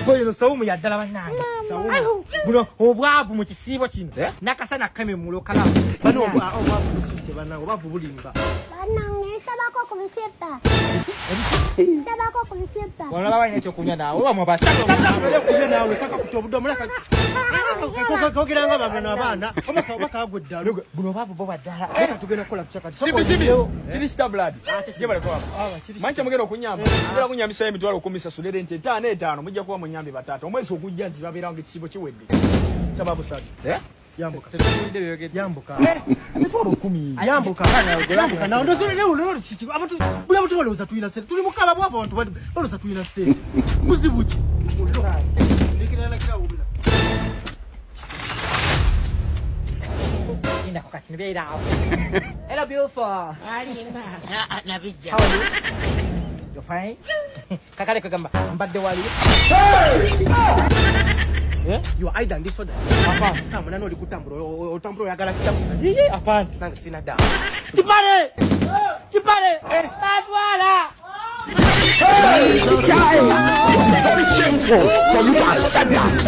Boyo Saumu yaddala bannange. Saumu. Buno obwavu mu kisiibo kino. Nakasana kame mulo kala. Bano obwavu bususe bannange obwavu bulimba. Bannange sabako ku bisepa. Sabako ku bisepa. Wala bawanya ekyo kunywa naawe oba mwabasa. Kaka kunywa naawe kaka kutobudo mulaka. Kokera nga bamana abaana. Omaka agudda. Buno obwavu bo baddala. Era tugenda kola kuchaka. Sibi. Kiri star blood. Jebale kwa. Mancha mugero kunyamba. Mugero kunyambisa emitwalo 10 sasulere nti 5 mujja kuba munyambi batata. Omwezi okujjazi babeera ng'ekisibo kiwedde. Sababu satu. Yambuka. Yambuka. Emitwalo 10. Yambuka. Yambuka. Na ndo zile leo chichi. Abantu buli mtu wale uzatuyina sente. Tuli mukaba bwabo abantu bali uzatuyina sente. Muzibuki. Likirana kila ubila. Inda kwa kinibera. Hello beautiful. Alimba. Nabija. You're fine. Kakale kagamba mbadde wali. You hide and this one. Apa, sama nano likutambula otambula yagala kitabu. Yeye afanye nanga sina dawa. Kipale! Kipale! Tatwala! Very shameful for you to accept that.